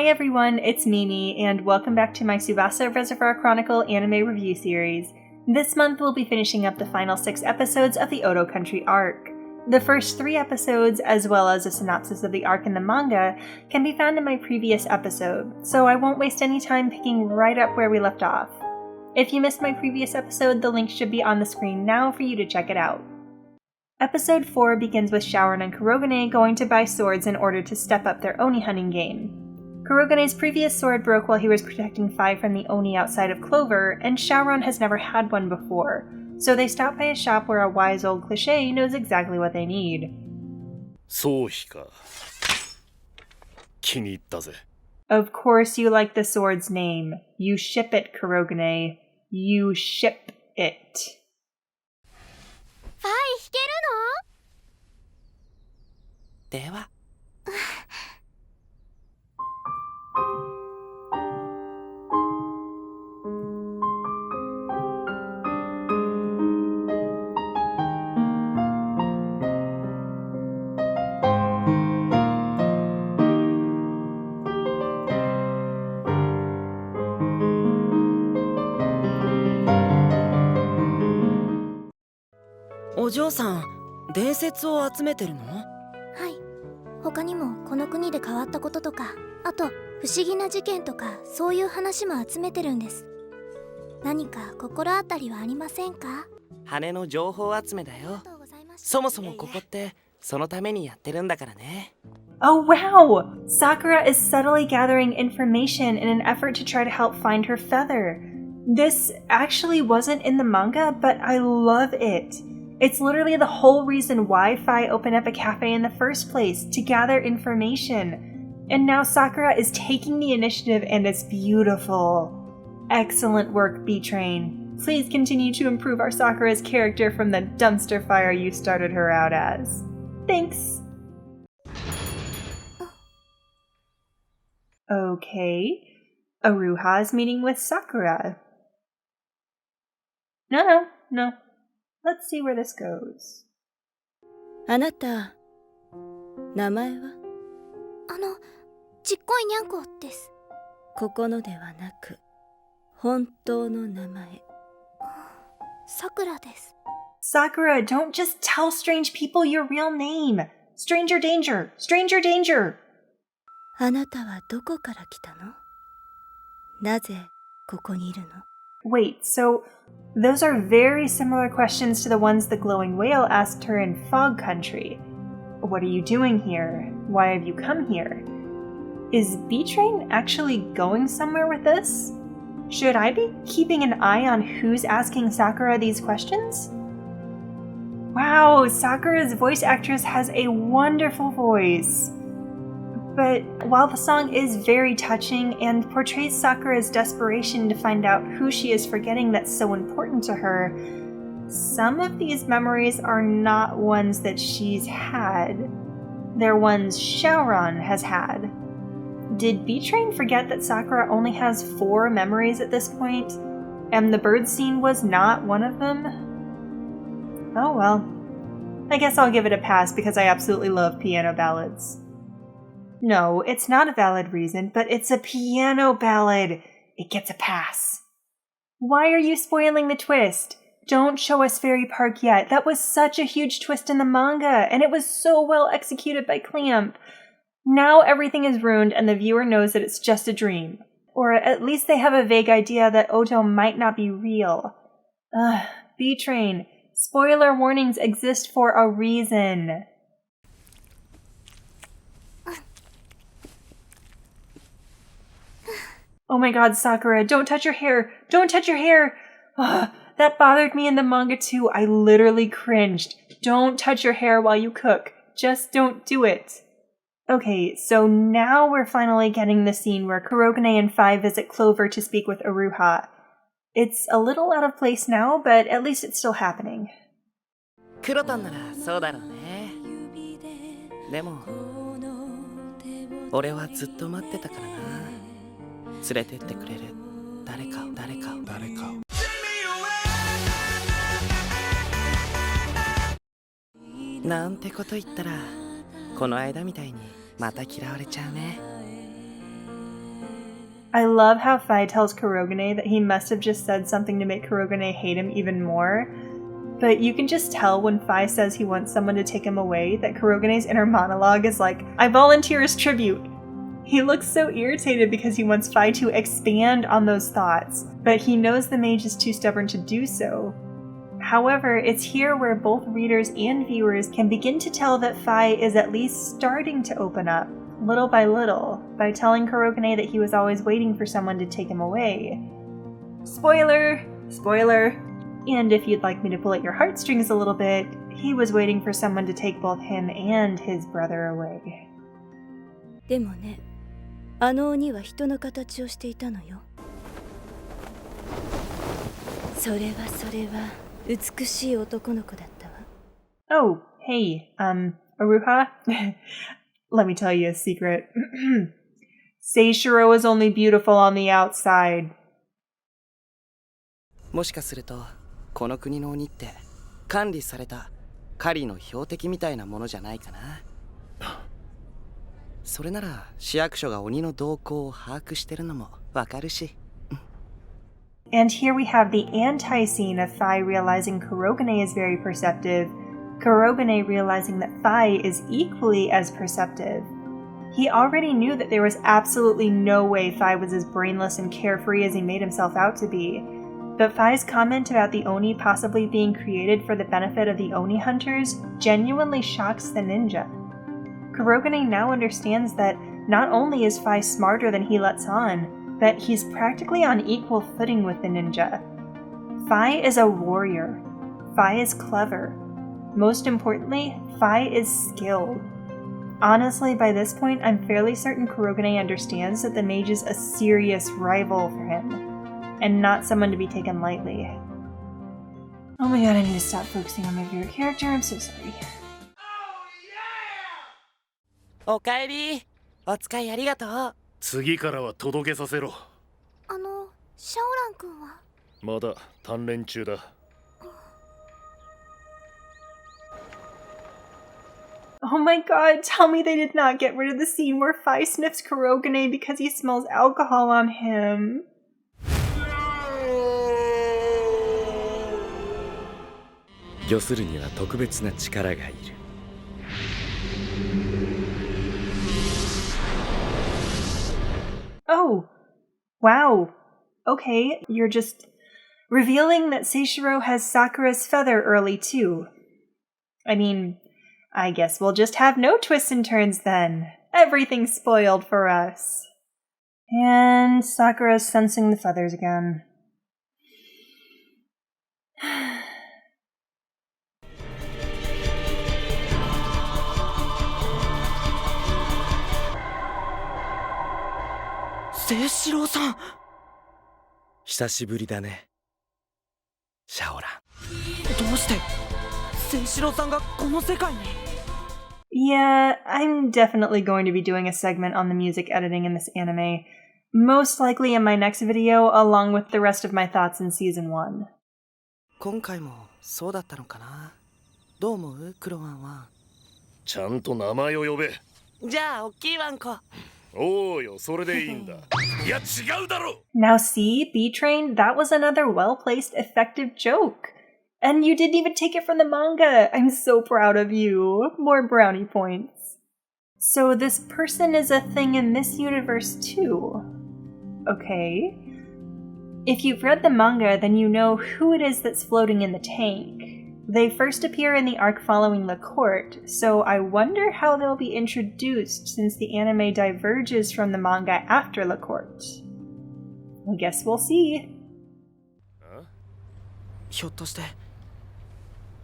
Hi everyone, it's Mimi, and welcome back to my Tsubasa Reservoir Chronicle anime review series. This month we'll be finishing up the final 6 episodes of the Outo Country arc. The first 3 episodes, as well as a synopsis of the arc in the manga, can be found in my previous episode, so I won't waste any time picking right up where we left off. If you missed my previous episode, the link should be on the screen now for you to check it out. Episode 4 begins with Shaoran and Kurogane going to buy swords in order to step up their Oni hunting game. Kurogane's previous sword broke while he was protecting Fi from the Oni outside of Clover, and Shaoran has never had one before, so they stop by a shop where a wise old cliché knows exactly what they need. Of course you like the sword's name. You ship it, Kurogane. You ship it. Fi, 弾けるの? では。お嬢さん、伝説を集めてるの？はい。他にもこの国で変わったこととか、あと不思議な事件とか、そういう話も集めてるんです。何か心当たりはありませんか？羽の情報集めだよ。そもそもここってそのためにやってるんだからね。Oh wow! Sakura is subtly gathering information in an effort to try to help find her feather. This actually wasn't in the manga, but I love it. It's literally the whole reason why Fi opened up a cafe in the first place, to gather information. And now Sakura is taking the initiative and it's beautiful. Excellent work, B-Train. Please continue to improve our Sakura's character from the dumpster fire you started her out as. Thanks! Okay. Aruha's meeting with Sakura. No. Let's see where this goes. あなた、名前は？ちっこいにゃんこです。ここのではなく、本当の名前。さくらです。Sakura, don't just tell strange people your real name. Stranger danger! Stranger danger! あなたはどこから来たの？なぜここにいるの？ Wait, so those are very similar questions to the ones the glowing whale asked her in Fog Country. What are you doing here? Why have you come here? Is B-Train actually going somewhere with this? Should I be keeping an eye on who's asking Sakura these questions? Wow, Sakura's voice actress has a wonderful voice. But while the song is very touching and portrays Sakura's desperation to find out who she is forgetting that's so important to her, some of these memories are not ones that she's had. They're ones Shaoran has had. Did B-Train forget that Sakura only has 4 memories at this point, and the bird scene was not one of them? Oh well. I guess I'll give it a pass because I absolutely love piano ballads. No, it's not a valid reason, but it's a piano ballad. It gets a pass. Why are you spoiling the twist? Don't show us Fairy Park yet. That was such a huge twist in the manga, and it was so well executed by Clamp. Now everything is ruined and the viewer knows that it's just a dream. Or at least they have a vague idea that Outo might not be real. Ugh, B-Train. Spoiler warnings exist for a reason. Oh my god, Sakura, don't touch your hair! Don't touch your hair! Ugh, that bothered me in the manga too. I literally cringed. Don't touch your hair while you cook. Just don't do it. Okay, so now we're finally getting the scene where Kurogane and Fi visit Clover to speak with Aruha. It's a little out of place now, but at least it's still happening. クロタンならそうだろうね。でも、俺はずっと待ってたからな。連れてってくれる誰かを。なんてこと言ったら、この間みたいにまた嫌われちゃうね。I love how Fai tells Kurogane that he must have just said something to make Kurogane hate him even more. But you can just tell when Fai says he wants someone to take him away that Kurogane's inner monologue is like, I volunteer as tribute. He looks so irritated because he wants Fai to expand on those thoughts, but he knows the mage is too stubborn to do so. However, it's here where both readers and viewers can begin to tell that Fai is at least starting to open up, little by telling Kurogane that he was always waiting for someone to take him away. Spoiler! Spoiler! And if you'd like me to pull at your heartstrings a little bit, he was waiting for someone to take both him and his brother away. でもね、あの鬼は人の形をしていたのよ。それは美しい男の子だったわ。Oh, hey, Aruha? Let me tell you a secret. Seishiro is only beautiful on the outside. もしかするとこの国の鬼って管理された狩りの標的みたいなものじゃないかな。それなら市役所が鬼の動向を把握してるのもわかるし。And here we have the anti-scene of Fai realizing Kurogane is very perceptive, Kurogane realizing that Fai is equally as perceptive. He already knew that there was absolutely no way Fai was as brainless and carefree as he made himself out to be. But Fai's comment about the Oni possibly being created for the benefit of the Oni hunters genuinely shocks the ninja. Kurogane now understands that not only is Fai smarter than he lets on, that he's practically on equal footing with the ninja. Fai is a warrior. Fai is clever. Most importantly, Fai is skilled. Honestly, by this point, I'm fairly certain Kurogane understands that the mage is a serious rival for him, and not someone to be taken lightly. Oh my god, I need to stop focusing on my favorite character, I'm so sorry. おかえり。お使いありがとう。次からは届けさせろ。シャオラン君はまだ鍛錬中だ。Oh my god, tell me they did not get rid of the scene where Fai sniffs Kurogane because he smells alcohol on him. Oh, wow. Okay, you're just revealing that Seishiro has Sakura's feather early too. I mean, I guess we'll just have no twists and turns then. Everything's spoiled for us. And Sakura's sensing the feathers again. Seishiro-san! 久しぶりだね、シャオラン。どうしてSeishiro-sanがこの世界に？ Yeah, I'm definitely going to be doing a segment on the music editing in this anime. Most likely in my next video, along with the rest of my thoughts in Season 1. 今回もそうだったのかな。どう思う、クロワンは。ちゃんと名前を呼べ。じゃあ、おっきいワンコ。おうよ、それでいいんだ。いや、違うだろ。 Now see, B-Train, that was another well-placed, effective joke. And you didn't even take it from the manga. I'm so proud of you. More brownie points. So this person is a thing in this universe too. Okay. If you've read the manga, then you know who it is that's floating in the tank. They first appear in the arc following the court, so I wonder how they'll be introduced since the anime diverges from the manga after the court. I guess we'll see. ひょっとして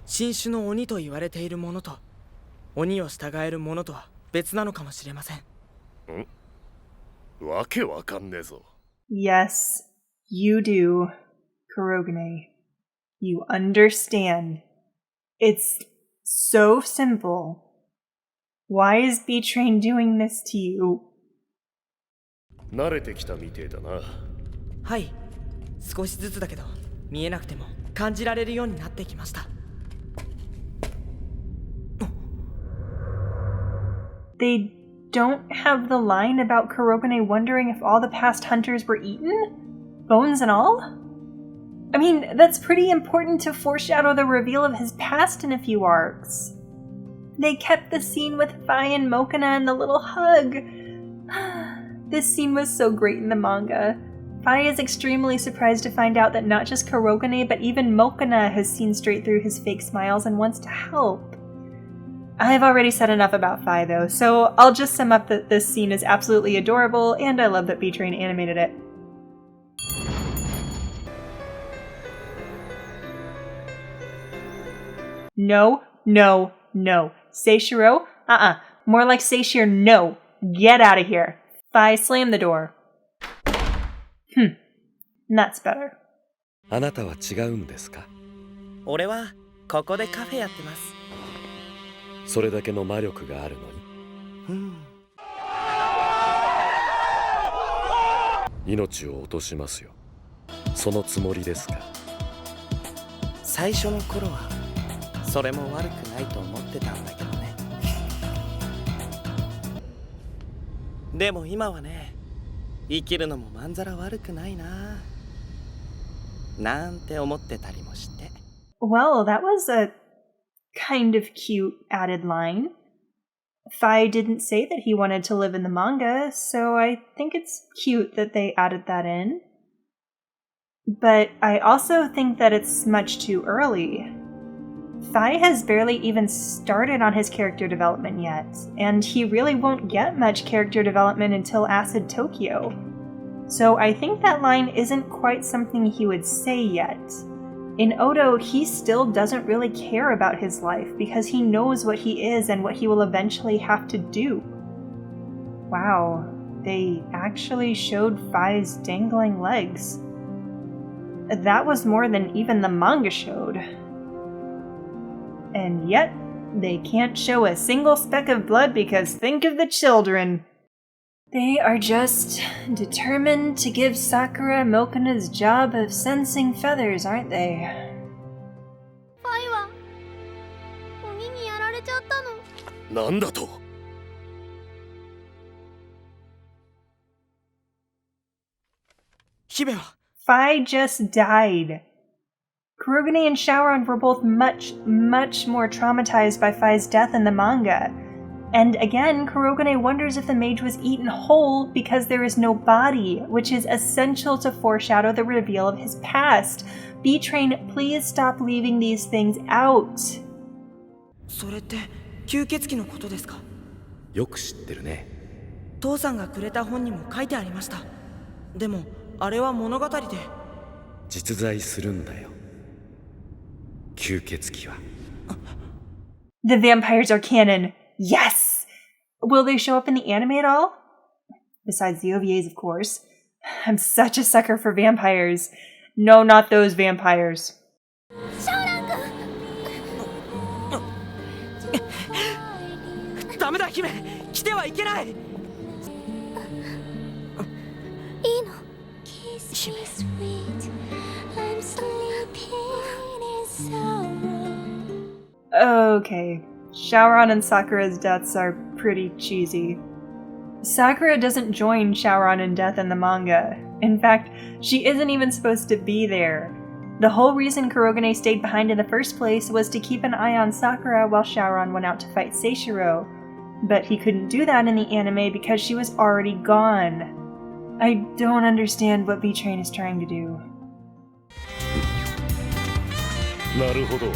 新種の鬼と言われているものと鬼を従えるものとは別なのかもしれません。わけわかんねえぞ。 Yes, you do, Kurogane. You understand. It's so simple. Why is B-Train doing this to you? 慣れてきたみてえだな。はい、少しずつだけど見えなくても感じられるようになってきました。They don't have the line about Kurogane wondering if all the past hunters were eaten? Bones and all? I mean, that's pretty important to foreshadow the reveal of his past in a few arcs. They kept the scene with Fi and Mokona and the little hug. This scene was so great in the manga. Fi is extremely surprised to find out that not just Kurogane, but even Mokona has seen straight through his fake smiles and wants to help. I've already said enough about Fi though, so I'll just sum up that this scene is absolutely adorable, and I love that B-Train animated it. No, no, no. Seishiro? More like Seishir, no. Get out of here. Fi, slam the door. That's better. あなたは違うんですか？俺はここでカフェやってます。それだけの魔力があるのに。命を落としますよ。そのつもりですか？最初の頃はそれも悪くないと思ってたんだけどね。でも今はね、生きるのもまんざら悪くないななんて思ってたりもして。Well, that was a kind of cute added line. Fi didn't say that he wanted to live in the manga, so I think it's cute that they added that in. But I also think that it's much too early. Fi has barely even started on his character development yet, and he really won't get much character development until Acid Tokyo. So I think that line isn't quite something he would say yet. In Outo, he still doesn't really care about his life because he knows what he is and what he will eventually have to do. Wow, they actually showed Fi's dangling legs. That was more than even the manga showed. And yet, they can't show a single speck of blood because think of the children. They are just determined to give Sakura Mokona's job of sensing feathers, aren't they? ファイは鬼にやられちゃったの。なんだと？姫は Fi just died. Kurogane and Shaoran were both much, much more traumatized by Fi's death in the manga. And again, Kurogane wonders if the mage was eaten whole because there is no body, which is essential to foreshadow the reveal of his past. B-Train, please stop leaving these things out. それって吸血鬼のことですか？よく知ってるね。父さんがくれた本にも書いてありました。でもあれは物語で。実在するんだよ。吸血鬼は。The vampires are canon. Yes! Will they show up in the anime at all? Besides the OVAs, of course. I'm such a sucker for vampires. No, not those vampires. シャオラン君。ダメだ姫、来てはいけない。いいの。Okay, Shaoran and Sakura's deaths are pretty cheesy. Sakura doesn't join Shaoran in death in the manga. In fact, she isn't even supposed to be there. The whole reason Kurogane stayed behind in the first place was to keep an eye on Sakura while Shaoran went out to fight Seishiro. But he couldn't do that in the anime because she was already gone. I don't understand what B-Train is trying to do. なるほど。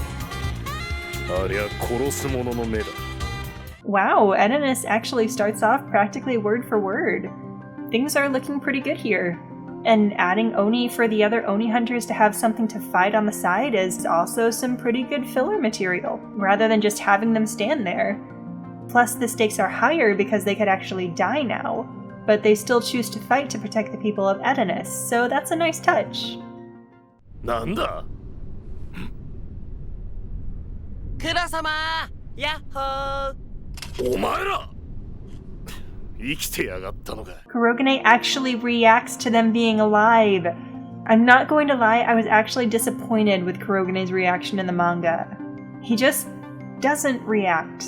ありゃ殺す者の目だ。 Wow, Edenus actually starts off practically word for word. Things are looking pretty good here. And adding Oni for the other Oni hunters to have something to fight on the side is also some pretty good filler material, rather than just having them stand there. Plus, the stakes are higher because they could actually die now, but they still choose to fight to protect the people of Edenus, so that's a nice touch. なんだ？クラ様、ヤッホー。お前ら生きてやがったのか。 Kurogane actually reacts to them being alive. I'm not going to lie, I was actually disappointed with Kurogane's reaction in the manga. He just doesn't react.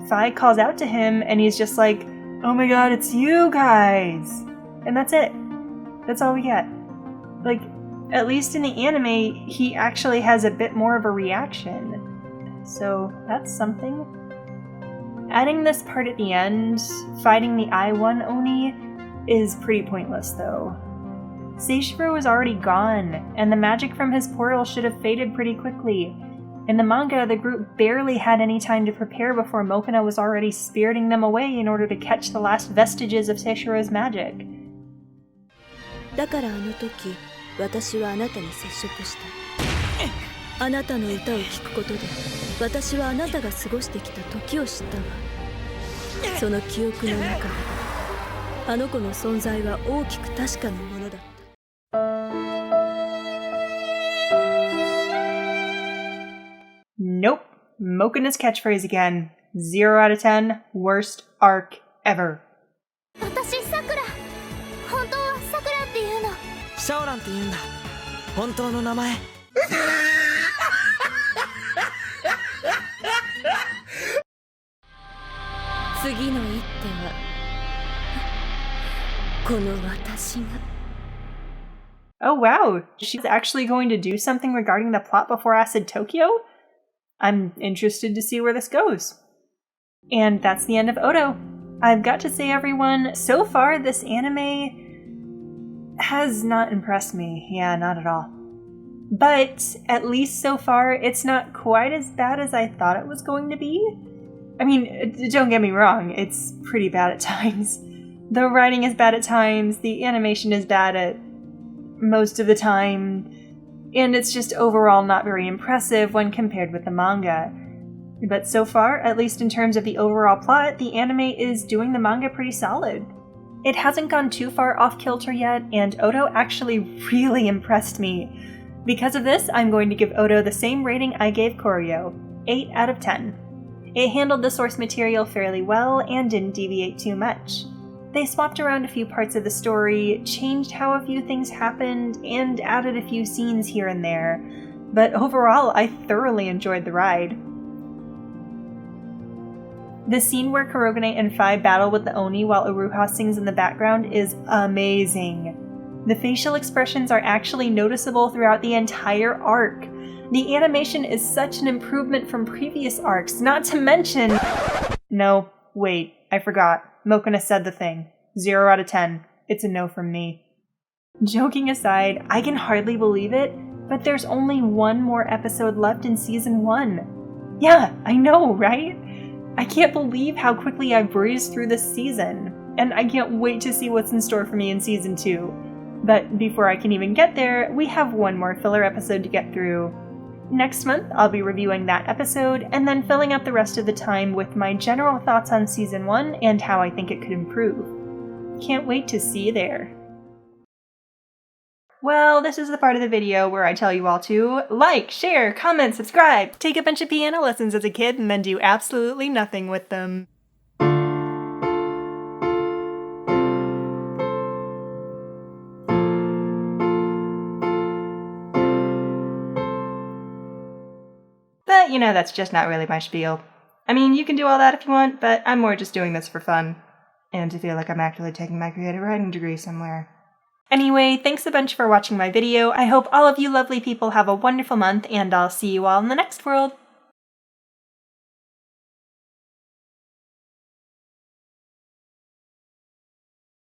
Fi calls out to him and he's just like, oh my god, it's you guys! And that's it. That's all we get. Like, at least in the anime, he actually has a bit more of a reaction. So, that's something. Adding this part at the end, fighting the I-1 Oni, is pretty pointless though. Seishiro was already gone, and the magic from his portal should have faded pretty quickly. In the manga, the group barely had any time to prepare before Mokona was already spiriting them away in order to catch the last vestiges of Seishiro's magic. だからあの時、私はあなたに接触した。あなたの歌を聴くことで、私はあなたが過ごしてきた時を知ったわ。その記憶の中で、あの子の存在は大きく確かなものだった。Nope. Mokona's catchphrase again. 0 out of 10. Worst arc ever. 私さくら、本当はさくらっていうの。シャオランって言うんだ。本当の名前。次の一手はこの私が。Oh wow, she's actually going to do something regarding the plot before Acid Tokyo? I'm interested to see where this goes. And that's the end of Outo. I've got to say, everyone, so far this anime has not impressed me. Yeah, not at all. But at least so far, it's not quite as bad as I thought it was going to be. I mean, don't get me wrong, it's pretty bad at times. The writing is bad at times, the animation is bad at most of the time, and it's just overall not very impressive when compared with the manga. But so far, at least in terms of the overall plot, the anime is doing the manga pretty solid. It hasn't gone too far off kilter yet, and Outo actually really impressed me. Because of this, I'm going to give Outo the same rating I gave Koryo, 8 out of 10. It handled the source material fairly well and didn't deviate too much. They swapped around a few parts of the story, changed how a few things happened, and added a few scenes here and there. But overall, I thoroughly enjoyed the ride. The scene where Kurogane and Fi battle with the Oni while Uruha sings in the background is amazing. The facial expressions are actually noticeable throughout the entire arc. The animation is such an improvement from previous arcs, not to mention... No, wait, I forgot. Mokona said the thing. 0 out of 10. It's a no from me. Joking aside, I can hardly believe it, but there's only one more episode left in Season 1. Yeah, I know, right? I can't believe how quickly I breezed through this season, and I can't wait to see what's in store for me in Season 2. But before I can even get there, we have one more filler episode to get through. Next month, I'll be reviewing that episode, and then filling up the rest of the time with my general thoughts on Season 1 and how I think it could improve. Can't wait to see you there. Well, this is the part of the video where I tell you all to like, share, comment, subscribe, take a bunch of piano lessons as a kid, and then do absolutely nothing with them. But, you know, that's just not really my spiel. I mean, you can do all that if you want, but I'm more just doing this for fun. And to feel like I'm actually taking my creative writing degree somewhere. Anyway, thanks a bunch for watching my video. I hope all of you lovely people have a wonderful month, and I'll see you all in the next world.